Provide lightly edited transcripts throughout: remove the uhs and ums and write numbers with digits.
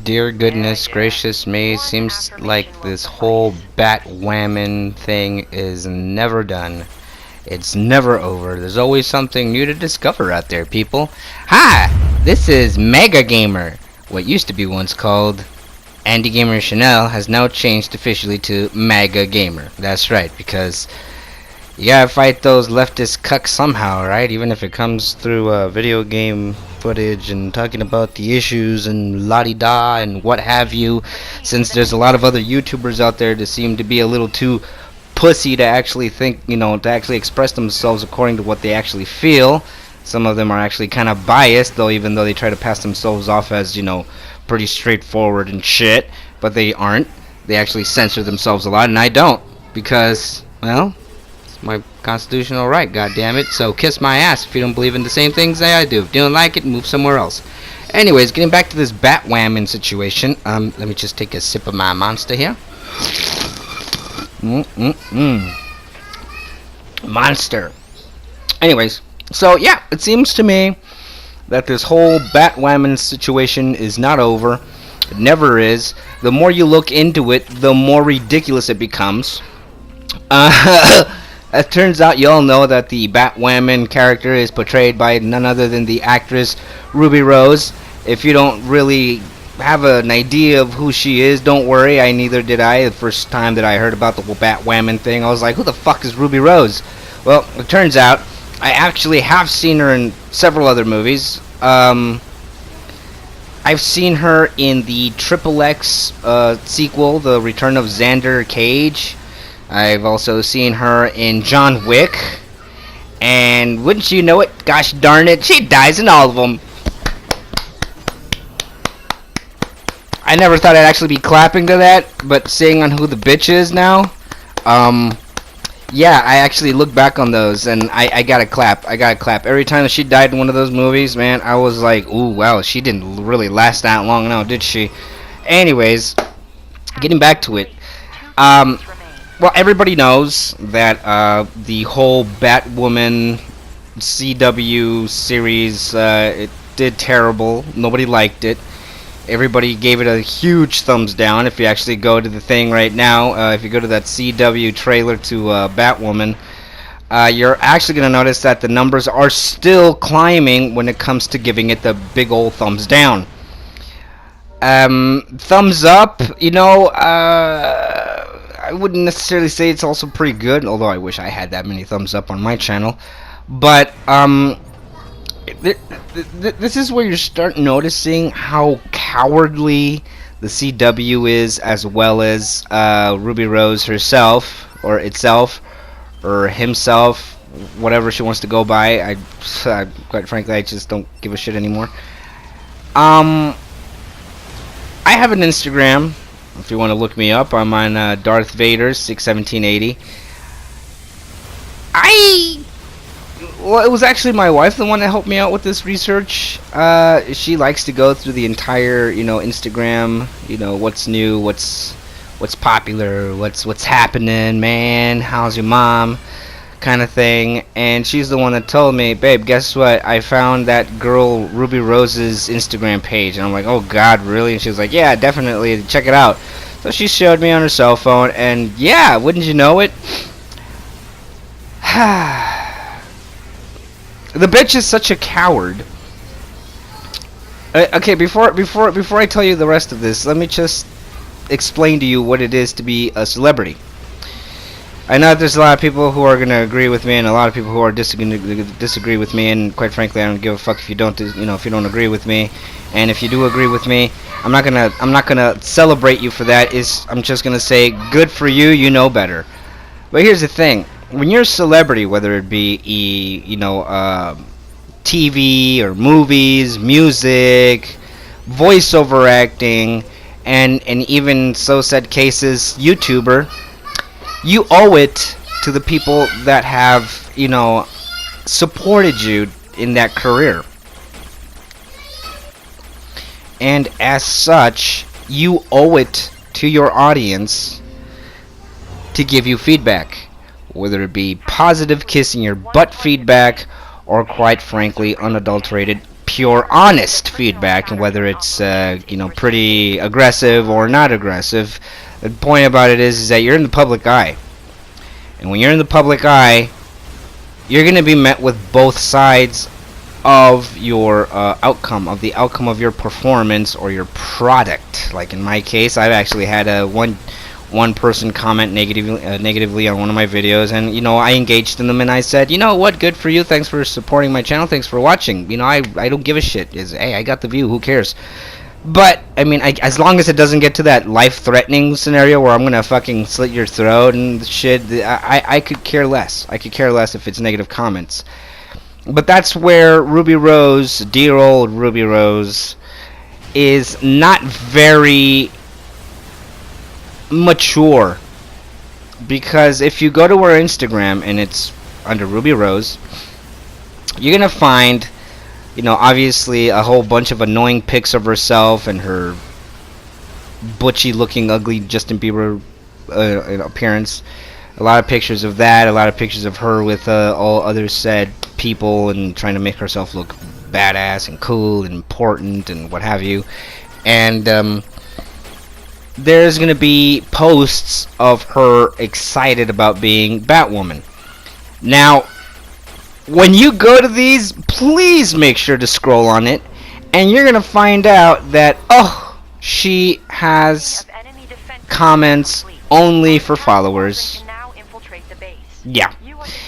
Dear goodness gracious me, seems like this whole Batwoman thing is never done. It's never over. There's always something new to discover out there, people. Hi! This is Mega Gamer. What used to be once called Andy Gamer Chanel has now changed officially to Mega Gamer. That's right, because you gotta fight those leftist cucks somehow, right? Even if it comes through video game footage and talking about the issues and la-di-da and what have you, since there's a lot of other YouTubers out there that seem to be a little too pussy to actually think, to actually express themselves according to what they actually feel. Some of them are actually kind of biased, though, even though they try to pass themselves off as, pretty straightforward and shit, but they aren't. They actually censor themselves a lot, and I don't, because, well, my constitutional right, goddammit. So kiss my ass if you don't believe in the same things that I do. If you don't like it, move somewhere else. Anyways, getting back to this Batwoman situation. Let me just take a sip of my monster here. Monster. Anyways, so yeah, it seems to me that this whole Batwoman situation is not over. It never is. The more you look into it, the more ridiculous it becomes. It turns out you all know that the Batwoman character is portrayed by none other than the actress Ruby Rose. If you don't really have an idea of who she is, don't worry, neither did I. The first time that I heard about the whole Batwoman thing, I was like, who the fuck is Ruby Rose? Well, it turns out I actually have seen her in several other movies. I've seen her in the Triple X sequel, The Return of Xander Cage. I've also seen her in John Wick, and wouldn't you know it, gosh darn it, she dies in all of them. I never thought I'd actually be clapping to that, but seeing on Who the Bitch Is now, yeah, I actually look back on those, and I gotta clap. Every time that she died in one of those movies, man, I was like, ooh, wow, she didn't really last that long now, did she? Anyways, getting back to it, well, everybody knows that the whole Batwoman CW series, it did terrible. Nobody liked it. Everybody gave it a huge thumbs down. If you actually go to the thing right now, if you go to that CW trailer to Batwoman, you're actually going to notice that the numbers are still climbing when it comes to giving it the big old thumbs down. Thumbs up, I wouldn't necessarily say it's also pretty good, although I wish I had that many thumbs up on my channel. But this is where you start noticing how cowardly the CW is, as well as Ruby Rose herself, or itself, or himself, whatever she wants to go by. Quite frankly, I just don't give a shit anymore. I have an Instagram. If you want to look me up, I'm on Darth Vader 61780. Well, it was actually my wife, the one that helped me out with this research. She likes to go through the entire, Instagram, what's new, what's popular, what's happening, man, how's your mom, kind of thing. And she's the one that told me, babe, guess what? I found that girl Ruby Rose's Instagram page. And I'm like, oh God, really? And she was like, yeah, definitely, check it out. So she showed me on her cell phone, and yeah, wouldn't you know it? The bitch is such a coward. Okay, before I tell you the rest of this, let me just explain to you what it is to be a celebrity. I know there's a lot of people who are going to agree with me, and a lot of people who are disagree with me, and quite frankly, I don't give a fuck if you don't, if you don't agree with me. And if you do agree with me, I'm not gonna celebrate you for that. I'm just gonna say, good for you, you know better. But here's the thing: when you're a celebrity, whether it be TV or movies, music, voiceover acting, and even so said cases, YouTuber, you owe it to the people that have, supported you in that career. And as such, you owe it to your audience to give you feedback, whether it be positive kissing your butt feedback or, quite frankly, unadulterated pure honest feedback, and whether it's you know, pretty aggressive or not aggressive. The point about it is that you're in the public eye, and when you're in the public eye, you're going to be met with both sides of your outcome, of the outcome of your performance or your product. Like in my case, I've actually had one person comment negatively on one of my videos, and you know, I engaged in them and I said, you know what, good for you, thanks for supporting my channel, thanks for watching. You know, I don't give a shit. Hey, I got the view, who cares? But I mean, as long as it doesn't get to that life-threatening scenario where I'm gonna fucking slit your throat and shit, I could care less. I could care less if it's negative comments. But that's where Ruby Rose, dear old Ruby Rose, is not very mature. Because if you go to her Instagram and it's under Ruby Rose, you're gonna find, you know, obviously a whole bunch of annoying pics of herself and her butchy looking ugly Justin Bieber appearance. A lot of pictures of that, a lot of pictures of her with all other said people and trying to make herself look badass and cool and important and what have you. And there's gonna be posts of her excited about being Batwoman. Now, when you go to these, please make sure to scroll on it, and you're gonna find out that, oh, she has comments only for followers. Yeah,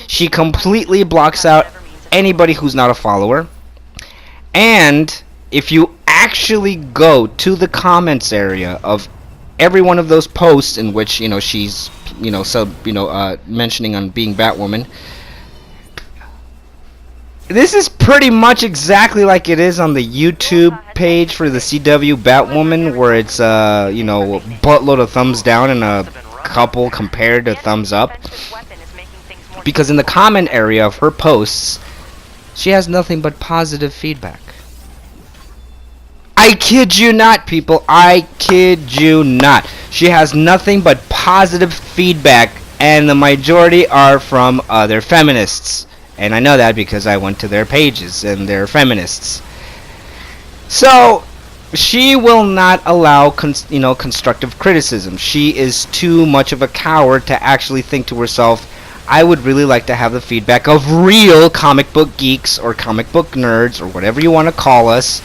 she completely blocks out anybody who's not a follower. And if you actually go to the comments area of every one of those posts in which, you know, she's, you know, mentioning on being Batwoman, this is pretty much exactly like it is on the YouTube page for the CW Batwoman, where it's you know, buttload of thumbs down and a couple compared to thumbs up. Because in the comment area of her posts, she has nothing but positive feedback. I kid you not, people. I kid you not. She has nothing but positive feedback, and the majority are from other feminists. And I know that because I went to their pages, and they're feminists. So she will not allow constructive criticism. She is too much of a coward to actually think to herself, I would really like to have the feedback of real comic book geeks or comic book nerds or whatever you want to call us.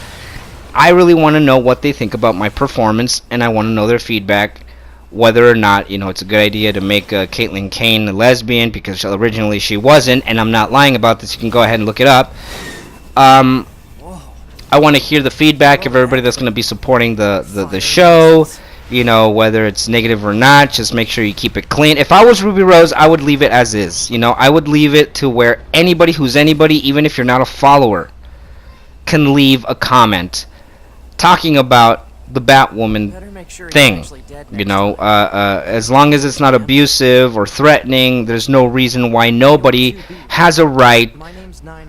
I really want to know what they think about my performance, and I want to know their feedback, whether or not, you know, it's a good idea to make Caitlin Kane a lesbian, because originally she wasn't, and I'm not lying about this. You can go ahead and look it up. I want to hear the feedback of everybody that's going to be supporting the show. You know, whether it's negative or not, just make sure you keep it clean. If I was Ruby Rose, I would leave it as is. You know, I would leave it to where anybody who's anybody, even if you're not a follower, can leave a comment talking about the Batwoman thing. You know, as long as it's not abusive or threatening, there's no reason why nobody has a right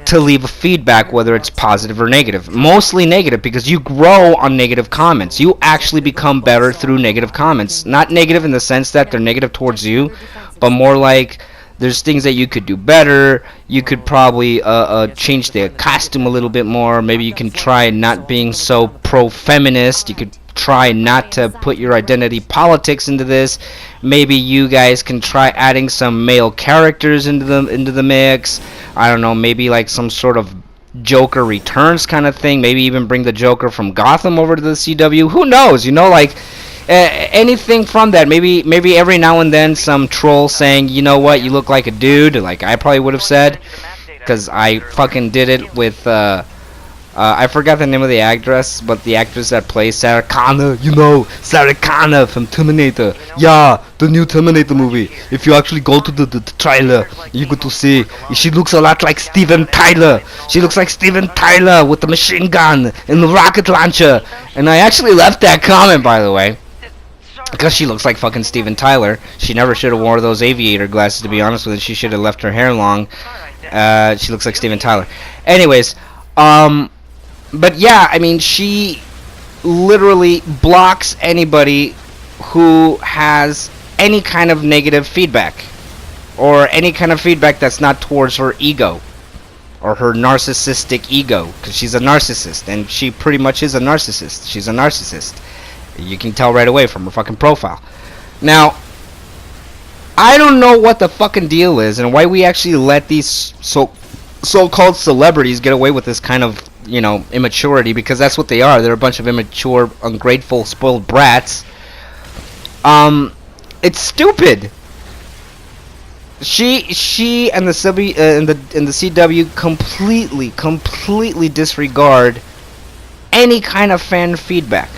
to leave a feedback, whether it's positive or negative. Mostly negative, because you grow on negative comments. You actually become better through negative comments. Not negative in the sense that they're negative towards you, but more like there's things that you could do better. You could probably change the costume a little bit more. Maybe you can try not being so pro-feminist. You could try not to put your identity politics into this. Maybe you guys can try adding some male characters into the mix. I don't know, maybe like some sort of Joker Returns kind of thing. Maybe even bring the Joker from Gotham over to the CW. Who knows? You know, like anything from that. Maybe every now and then some troll saying, you know what, you look like a dude, like I probably would have said, because I fucking did it with I forgot the name of the actress, but the actress that plays Sarah Connor, you know, Sarah Connor from Terminator. Yeah, the new Terminator movie. If you actually go to the trailer, you get to see she looks a lot like Steven Tyler. She looks like Steven Tyler with the machine gun and the rocket launcher. And I actually left that comment, by the way, because she looks like fucking Steven Tyler. She never should have worn those aviator glasses, to be honest with you. She should have left her hair long. She looks like Steven Tyler. Anyways, but yeah, I mean, she literally blocks anybody who has any kind of negative feedback, or any kind of feedback that's not towards her ego. or her narcissistic ego, because she's a narcissist, and she pretty much is a narcissist. She's a narcissist. You can tell right away from her fucking profile. Now, I don't know what the fucking deal is and why we actually let these so-called celebrities get away with this kind of, you know, immaturity, because that's what they are. They're a bunch of immature, ungrateful, spoiled brats. It's stupid. She and the CW completely disregard any kind of fan feedback.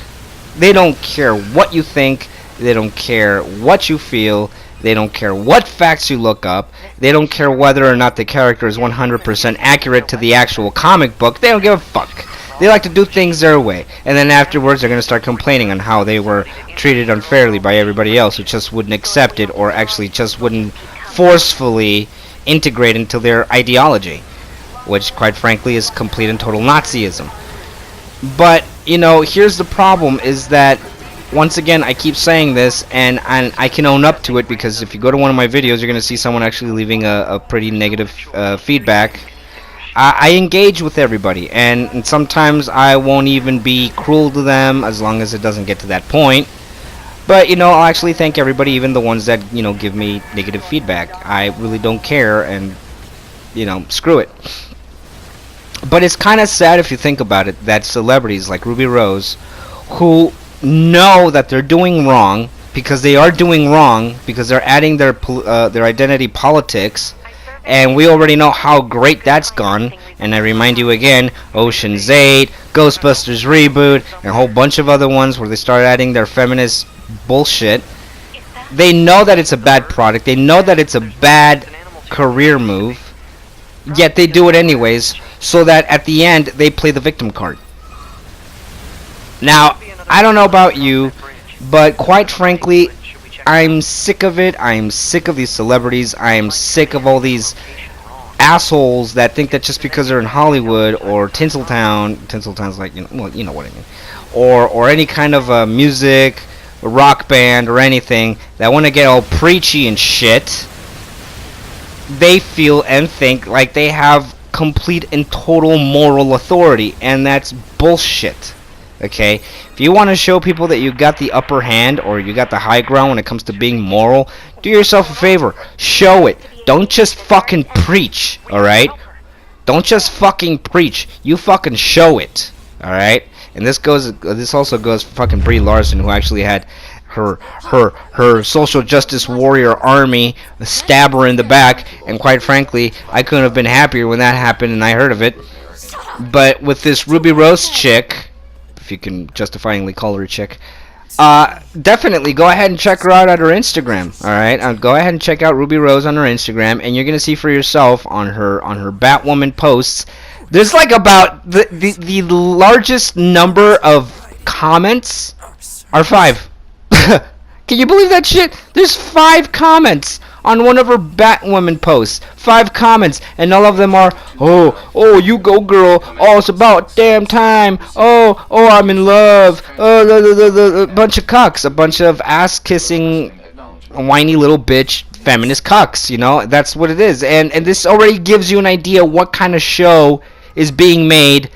They don't care what you think. They don't care what you feel. They don't care what facts you look up. They don't care whether or not the character is 100% accurate to the actual comic book. They don't give a fuck. They like to do things their way. And then afterwards they're going to start complaining on how they were treated unfairly by everybody else who just wouldn't accept it, or actually just wouldn't forcefully integrate into their ideology, which quite frankly is complete and total Nazism. But, you know, here's the problem, is that once again, I keep saying this, and I can own up to it, because if you go to one of my videos, you're going to see someone actually leaving a pretty negative feedback. I engage with everybody, and sometimes I won't even be cruel to them, as long as it doesn't get to that point. But, you know, I'll actually thank everybody, even the ones that, you know, give me negative feedback. I really don't care, and, you know, screw it. But it's kind of sad if you think about it, that celebrities like Ruby Rose, who know that they're doing wrong, because they are doing wrong, because they're adding their identity politics, and we already know how great that's gone. And I remind you again, Ocean's 8, Ghostbusters reboot, and a whole bunch of other ones where they start adding their feminist bullshit. They know that it's a bad product, they know that it's a bad career move, yet they do it anyways, so that at the end they play the victim card. Now, I don't know about you, but quite frankly, I'm sick of it. I'm sick of these celebrities. I am sick of all these assholes that think that just because they're in Hollywood or Tinseltown's like, you know, well, you know what I mean, or any kind of music, rock band, or anything, that want to get all preachy and shit, they feel and think like they have complete and total moral authority, and that's bullshit. Okay, if you want to show people that you got the upper hand, or you got the high ground when it comes to being moral, do yourself a favor, show it. Don't just fucking preach, alright? Don't just fucking preach. You fucking show it, alright? And this also goes for fucking Brie Larson, who actually had her social justice warrior army stab her in the back, and quite frankly, I couldn't have been happier when that happened and I heard of it. But with this Ruby Rose chick, if you can justifyingly call her a chick, definitely go ahead and check her out at her Instagram. Alright, go ahead and check out Ruby Rose on her Instagram, and you're gonna see for yourself on her Batwoman posts. There's like about the largest number of comments are 5. Can you believe that shit? There's 5 comments on one of her Batwoman posts. 5 comments, and all of them are, oh, you go girl, oh, it's about damn time, oh, I'm in love, a bunch of cucks, a bunch of ass-kissing, whiny little bitch feminist cucks, you know, that's what it is. And this already gives you an idea what kind of show is being made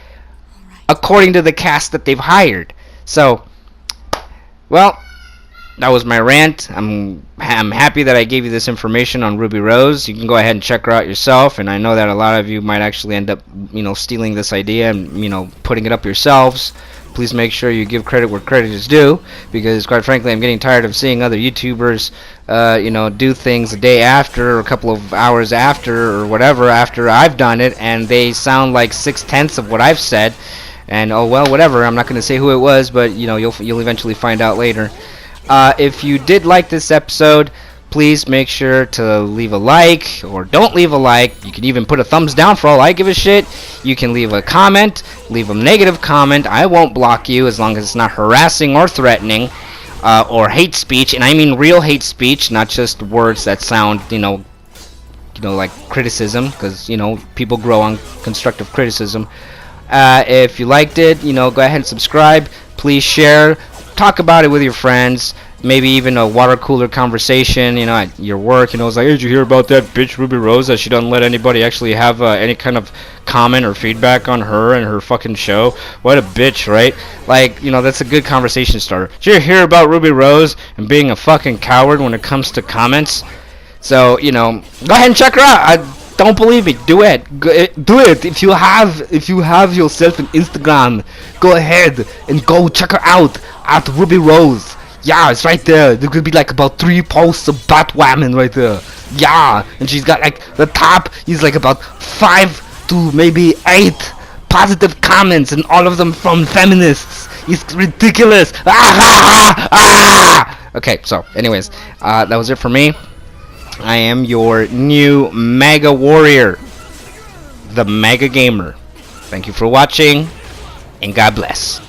according to the cast that they've hired. So, well, that was my rant. I'm happy that I gave you this information on Ruby Rose. You can go ahead and check her out yourself, and I know that a lot of you might actually end up, you know, stealing this idea and, you know, putting it up yourselves. Please make sure you give credit where credit is due, because quite frankly, I'm getting tired of seeing other YouTubers, you know, do things a day after, or a couple of hours after, or whatever, after I've done it, and they sound like 6/10 of what I've said. And oh well, whatever. I'm not going to say who it was, but you know, you'll eventually find out later. If you did like this episode, please make sure to leave a like, or don't leave a like. You can even put a thumbs down for all I give a shit. You can leave a comment, leave a negative comment. I won't block you as long as it's not harassing or threatening, or hate speech, and I mean real hate speech, not just words that sound, you know, like criticism, because, you know, people grow on constructive criticism. If you liked it, you know, go ahead and subscribe. Please share. Talk about it with your friends. maybe even a water cooler conversation, you know, at your work. You know, it's like, hey, did you hear about that bitch Ruby Rose, that she doesn't let anybody actually have any kind of comment or feedback on her and her fucking show? What a bitch, right? Like, you know, that's a good conversation starter. Did you hear about Ruby Rose and being a fucking coward when it comes to comments? So, you know, go ahead and check her out. I don't believe it. Do it. Do it. If you have yourself an Instagram, go ahead and go check her out at Ruby Rose. Yeah, it's right there. There could be like about 3 posts of Batwoman right there. Yeah, and she's got like the top is like about 5 to maybe 8 positive comments, and all of them from feminists. It's ridiculous. Okay, so anyways, that was it for me. I am your new Mega Warrior, the Mega Gamer. Thank you for watching, and God bless.